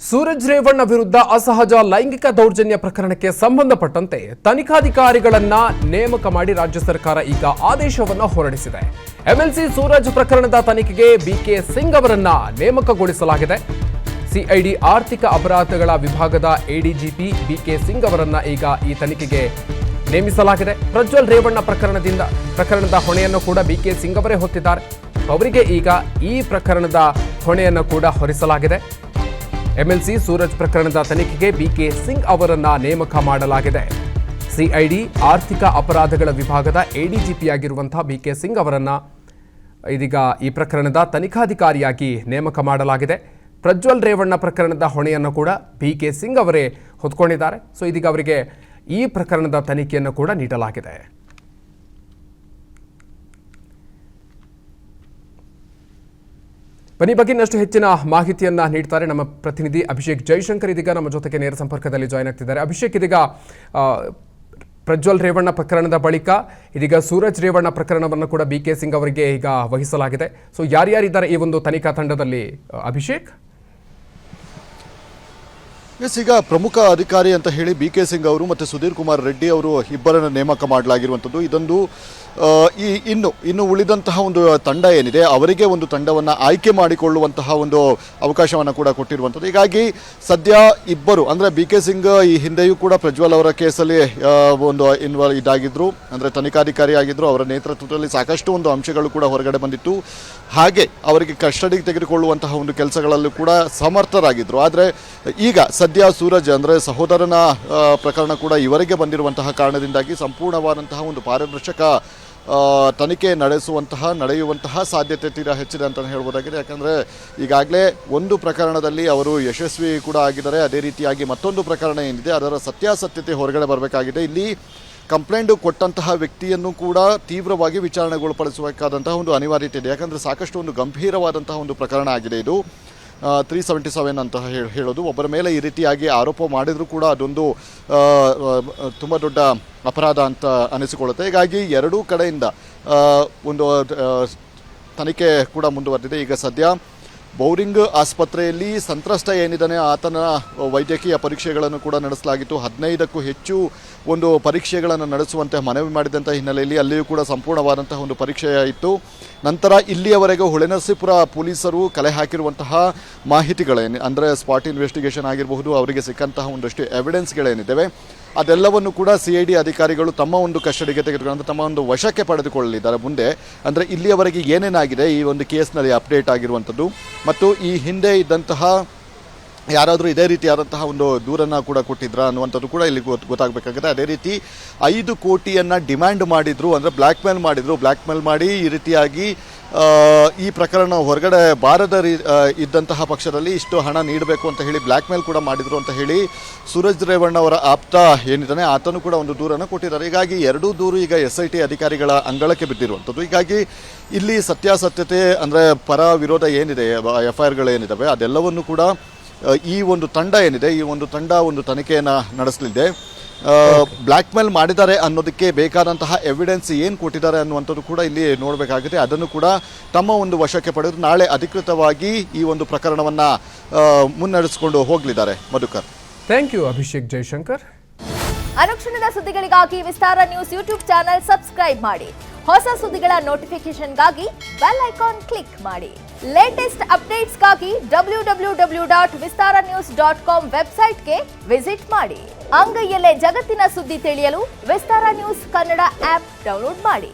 ಸೂರಜ್ ರೇವಣ್ಣ ವಿರುದ್ಧ ಅಸಹಜ ಲೈಂಗಿಕ ದೌರ್ಜನ್ಯ ಪ್ರಕರಣಕ್ಕೆ ಸಂಬಂಧಪಟ್ಟಂತೆ ತನಿಖಾಧಿಕಾರಿಗಳನ್ನ ನೇಮಕ ಮಾಡಿ ರಾಜ್ಯ ಸರ್ಕಾರ ಈಗ ಆದೇಶವನ್ನು ಹೊರಡಿಸಿದೆ. ಎಂಎಲ್ಸಿ ಸೂರಜ್ ಪ್ರಕರಣದ ತನಿಖೆಗೆ ಬಿಕೆ ಸಿಂಗ್ ಅವರನ್ನ ನೇಮಕಗೊಳಿಸಲಾಗಿದೆ. ಸಿಐಡಿ ಆರ್ಥಿಕ ಅಪರಾಧಗಳ ವಿಭಾಗದ ಎಡಿಜಿಪಿ ಬಿಕೆ ಸಿಂಗ್ ಅವರನ್ನ ಈಗ ಈ ತನಿಖೆಗೆ ನೇಮಿಸಲಾಗಿದೆ. ಪ್ರಜ್ವಲ್ ರೇವಣ್ಣ ಪ್ರಕರಣದ ಹೊಣೆಯನ್ನು ಕೂಡ ಬಿಕೆ ಸಿಂಗ್ ಅವರೇ ಹೊತ್ತಿದ್ದಾರೆ. ಅವರಿಗೆ ಈಗ ಈ ಪ್ರಕರಣದ ಹೊಣೆಯನ್ನು ಕೂಡ ಹೊರಿಸಲಾಗಿದೆ. ಎಂಎಲ್ಸಿ ಸೂರಜ್ ಪ್ರಕರಣದ ತನಿಖೆಗೆ ಬಿಕೆ ಸಿಂಗ್ ಅವರನ್ನ ನೇಮಕ ಮಾಡಲಾಗಿದೆ. ಸಿಐಡಿ ಆರ್ಥಿಕ ಅಪರಾಧಗಳ ವಿಭಾಗದ ಎಡಿಜಿಪಿಯಾಗಿರುವಂತಹ ಬಿಕೆ ಸಿಂಗ್ ಅವರನ್ನ ಇದೀಗ ಈ ಪ್ರಕರಣದ ತನಿಖಾಧಿಕಾರಿಯಾಗಿ ನೇಮಕ ಮಾಡಲಾಗಿದೆ. ಪ್ರಜ್ವಲ್ ರೇವಣ್ಣ ಪ್ರಕರಣದ ಹೊಣೆಯನ್ನು ಕೂಡ ಬಿಕೆ ಸಿಂಗ್ ಅವರೇ ಹೊತ್ಕೊಂಡಿದ್ದಾರೆ. ಸೊ ಇದೀಗ ಅವರಿಗೆ ಈ ಪ್ರಕರಣದ ತನಿಖೆಯನ್ನು ಕೂಡ ನೀಡಲಾಗಿದೆ. ಬನ್ನಿ ಬಗ್ಗೆ ಇನ್ನಷ್ಟು ಹೆಚ್ಚಿನ ಮಾಹಿತಿಯನ್ನ ನೀಡ್ತಾರೆ ನಮ್ಮ ಪ್ರತಿನಿಧಿ ಅಭಿಷೇಕ್ ಜೈಶಂಕರ್. ಇದೀಗ ನಮ್ಮ ಜೊತೆಗೆ ನೇರ ಸಂಪರ್ಕದಲ್ಲಿ ಜಾಯ್ನ್ ಆಗ್ತಿದ್ದಾರೆ. ಅಭಿಷೇಕ್, ಇದೀಗ ಪ್ರಜ್ವಲ್ ರೇವಣ್ಣ ಪ್ರಕರಣದ ಬಳಿಕ ಇದೀಗ ಸೂರಜ್ ರೇವಣ್ಣ ಪ್ರಕರಣವನ್ನು ಕೂಡ ಬಿಕೆ ಸಿಂಗ್ ಅವರಿಗೆ ಈಗ ವಹಿಸಲಾಗಿದೆ. ಸೊ ಯಾರ್ಯಾರಿದ್ದಾರೆ ಈ ಒಂದು ತನಿಖಾ ತಂಡದಲ್ಲಿ ಅಭಿಷೇಕ್? ಈಗ ಪ್ರಮುಖ ಅಧಿಕಾರಿ ಅಂತ ಹೇಳಿ ಬಿಕೆ ಸಿಂಗ್ ಅವರು ಮತ್ತು ಸುಧೀರ್ ಕುಮಾರ್ ರೆಡ್ಡಿ ಅವರು ಇಬ್ಬರನ್ನು ನೇಮಕ ಮಾಡಲಾಗಿರುವಂಥದ್ದು. ಇದೊಂದು ಇನ್ನು ಉಳಿದಂತಹ ಒಂದು ತಂಡ ಏನಿದೆ ಅವರಿಗೆ ಒಂದು ತಂಡವನ್ನು ಆಯ್ಕೆ ಮಾಡಿಕೊಳ್ಳುವಂತಹ ಒಂದು ಅವಕಾಶವನ್ನು ಕೂಡ ಕೊಟ್ಟಿರುವಂಥದ್ದು. ಹೀಗಾಗಿ ಸದ್ಯ ಇಬ್ಬರು ಅಂದರೆ ಬಿಕೆ ಸಿಂಗ್ ಈ ಹಿಂದೆಯೂ ಕೂಡ ಪ್ರಜ್ವಲ್ ಅವರ ಕೇಸಲ್ಲಿ ಒಂದು ಇದಾಗಿದ್ದರು, ಅಂದರೆ ತನಿಖಾಧಿಕಾರಿ ಆಗಿದ್ದರು. ಅವರ ನೇತೃತ್ವದಲ್ಲಿ ಸಾಕಷ್ಟು ಒಂದು ಅಂಶಗಳು ಕೂಡ ಹೊರಗಡೆ ಬಂದಿತ್ತು. ಹಾಗೆ ಅವರಿಗೆ ಕಸ್ಟಡಿಗೆ ತೆಗೆದುಕೊಳ್ಳುವಂತಹ ಒಂದು ಕೆಲಸಗಳಲ್ಲೂ ಕೂಡ ಸಮರ್ಥರಾಗಿದ್ದರು. ಆದರೆ ಈಗ ಸದ್ಯ ಸೂರಜ್ ಅಂದರೆ ಸಹೋದರನ ಪ್ರಕರಣ ಕೂಡ ಇವರಿಗೆ ಬಂದಿರುವಂತಹ ಕಾರಣದಿಂದಾಗಿ ಸಂಪೂರ್ಣವಾದಂತಹ ಒಂದು ಪಾರದರ್ಶಕ ತನಿಖೆ ನಡೆಯುವಂತಹ ಸಾಧ್ಯತೆ ತೀರಾ ಹೆಚ್ಚಿದೆ ಅಂತ ಹೇಳ್ಬೋದಾಗಿದೆ. ಯಾಕಂದರೆ ಈಗಾಗಲೇ ಒಂದು ಪ್ರಕರಣದಲ್ಲಿ ಅವರು ಯಶಸ್ವಿ ಕೂಡ ಆಗಿದ್ದಾರೆ. ಅದೇ ರೀತಿಯಾಗಿ ಮತ್ತೊಂದು ಪ್ರಕರಣ ಏನಿದೆ ಅದರ ಸತ್ಯಾಸತ್ಯತೆ ಹೊರಗಡೆ ಬರಬೇಕಾಗಿದೆ. ಇಲ್ಲಿ ಕಂಪ್ಲೇಂಟ್ ಕೊಟ್ಟಂತಹ ವ್ಯಕ್ತಿಯನ್ನು ಕೂಡ ತೀವ್ರವಾಗಿ ವಿಚಾರಣೆಗೊಳಪಡಿಸಬೇಕಾದಂತಹ ಒಂದು ಅನಿವಾರ್ಯತೆ ಇದೆ. ಯಾಕಂದರೆ ಸಾಕಷ್ಟು ಒಂದು ಗಂಭೀರವಾದಂತಹ ಒಂದು ಪ್ರಕರಣ ಆಗಿದೆ ಇದು. 377 ಅಂತ ಹೇಳೋದು, ಒಬ್ಬರ ಮೇಲೆ ಈ ರೀತಿಯಾಗಿ ಆರೋಪ ಮಾಡಿದರೂ ಕೂಡ ಅದೊಂದು ತುಂಬ ದೊಡ್ಡ ಅಪರಾಧ ಅಂತ ಅನಿಸಿಕೊಳ್ಳುತ್ತೆ. ಹೀಗಾಗಿ ಎರಡೂ ಕಡೆಯಿಂದ ಒಂದು ತನಿಖೆ ಕೂಡ ಮುಂದುವರೆದಿದೆ. ಈಗ ಸದ್ಯ ಬೌರಿಂಗ್ ಆಸ್ಪತ್ರೆಯಲ್ಲಿ ಸಂತ್ರಸ್ತ ಏನಿದ್ದಾನೆ ಆತನ ವೈದ್ಯಕೀಯ ಪರೀಕ್ಷೆಗಳನ್ನು ಕೂಡ ನಡೆಸಲಾಗಿತ್ತು. 15ಕ್ಕೂ ಹೆಚ್ಚು ಒಂದು ಪರೀಕ್ಷೆಗಳನ್ನು ನಡೆಸುವಂತೆ ಮನವಿ ಮಾಡಿದಂಥ ಹಿನ್ನೆಲೆಯಲ್ಲಿ ಅಲ್ಲಿಯೂ ಕೂಡ ಸಂಪೂರ್ಣವಾದಂತಹ ಒಂದು ಪರೀಕ್ಷೆ ಇತ್ತು. ನಂತರ ಇಲ್ಲಿಯವರೆಗೂ ಹೊಳೆನರಸೀಪುರ ಪೊಲೀಸರು ಕಲೆ ಹಾಕಿರುವಂತಹ ಮಾಹಿತಿಗಳೇನು ಅಂದರೆ ಸ್ಪಾಟ್ ಇನ್ವೆಸ್ಟಿಗೇಷನ್ ಆಗಿರಬಹುದು, ಅವರಿಗೆ ಸಿಕ್ಕಂತಹ ಒಂದಷ್ಟು ಎವಿಡೆನ್ಸ್ಗಳೇನಿದ್ದಾವೆ ಅದೆಲ್ಲವನ್ನು ಕೂಡ ಸಿಐಡಿ ಅಧಿಕಾರಿಗಳು ತಮ್ಮ ಒಂದು ಕಸ್ಟಡಿಗೆ ತೆಗೆದುಕೊಂಡು ತಮ್ಮ ಒಂದು ವಶಕ್ಕೆ ಪಡೆದುಕೊಳ್ಳಲಿದ್ದಾರೆ ಮುಂದೆ. ಅಂದರೆ ಇಲ್ಲಿಯವರೆಗೆ ಏನೇನಾಗಿದೆ ಈ ಒಂದು ಕೇಸ್ನಲ್ಲಿ ಅಪ್ಡೇಟ್ ಆಗಿರುವಂಥದ್ದು ಮತ್ತು ಈ ಹಿಂದೆ ಇದ್ದಂತಹ ಯಾರಾದರೂ ಇದೇ ರೀತಿಯಾದಂತಹ ಒಂದು ದೂರನ್ನು ಕೂಡ ಕೊಟ್ಟಿದ್ರಾ ಅನ್ನುವಂಥದ್ದು ಕೂಡ ಇಲ್ಲಿ ಗೊತ್ತಾಗಬೇಕಾಗಿದೆ. ಅದೇ ರೀತಿ 5 ಕೋಟಿಯನ್ನು ಡಿಮ್ಯಾಂಡ್ ಮಾಡಿದ್ರು, ಅಂದರೆ ಬ್ಲ್ಯಾಕ್ ಮೇಲ್ ಮಾಡಿ ಈ ರೀತಿಯಾಗಿ ಈ ಪ್ರಕರಣ ಹೊರಗಡೆ ಬಾರದ ಇದ್ದಂತಹ ಪಕ್ಷದಲ್ಲಿ ಇಷ್ಟು ಹಣ ನೀಡಬೇಕು ಅಂತ ಹೇಳಿ ಬ್ಲ್ಯಾಕ್ ಮೇಲ್ ಕೂಡ ಮಾಡಿದ್ರು ಅಂತ ಹೇಳಿ ಸೂರಜ್ ರೇವಣ್ಣ ಅವರ ಆಪ್ತ ಏನಿದ್ದಾನೆ ಆತನು ಕೂಡ ಒಂದು ದೂರನ್ನು ಕೊಟ್ಟಿದ್ದಾರೆ. ಹೀಗಾಗಿ ಎರಡೂ ದೂರು ಈಗ SIT ಅಧಿಕಾರಿಗಳ ಅಂಗಳಕ್ಕೆ ಬಿದ್ದಿರುವಂಥದ್ದು. ಹೀಗಾಗಿ ಇಲ್ಲಿ ಸತ್ಯಾಸತ್ಯತೆ ಅಂದರೆ ಪರ ವಿರೋಧ ಏನಿದೆ, FIRಗಳೇನಿದ್ದಾವೆ ಅದೆಲ್ಲವನ್ನು ಕೂಡ ಈ ಒಂದು ತಂಡ ಏನಿದೆ ಈ ಒಂದು ತಂಡ ಒಂದು ತನಿಖೆಯನ್ನು ನಡೆಸಲಿದೆ. ಬ್ಲ್ಯಾಕ್ ಮೇಲ್ ಮಾಡಿದ್ದಾರೆ ಅನ್ನೋದಕ್ಕೆ ಬೇಕಾದಂತಹ ಎವಿಡೆನ್ಸ್ ಏನು ಕೊಟ್ಟಿದ್ದಾರೆ ಅನ್ನುವಂಥದ್ದು ಕೂಡ ಇಲ್ಲಿ ನೋಡಬೇಕಾಗಿದೆ. ಅದನ್ನು ಕೂಡ ತಮ್ಮ ಒಂದು ವಶಕ್ಕೆ ಪಡೆದು ನಾಳೆ ಅಧಿಕೃತವಾಗಿ ಈ ಒಂದು ಪ್ರಕರಣವನ್ನು ಮುನ್ನಡೆಸಿಕೊಂಡು ಹೋಗಲಿದ್ದಾರೆ. Madhukar, thank you Abhishek Jaishankar. ಅನುಕ್ಷಣದ ಸುದ್ದಿಗಳಿಗಾಗಿ Vistara news YouTube channel subscribe ಮಾಡಿ. ಹೊಸ ಸುದ್ದಿಗಳ ನೋಟಿಫಿಕೇಶನ್ಗಾಗಿ ಬೆಲ್ ಐಕಾನ್ ಕ್ಲಿಕ್ ಮಾಡಿ. ಲೇಟೆಸ್ಟ್ ಅಪ್ಡೇಟ್ಸ್ಗಾಗಿ www.vistaranews.com ವೆಬ್ಸೈಟ್ಗೆ ವಿಸಿಟ್ ಮಾಡಿ. ಅಂಗೈಯಲ್ಲೇ ಜಗತ್ತಿನ ಸುದ್ದಿ ತಿಳಿಯಲು Vistara news Kannada app download ಮಾಡಿ.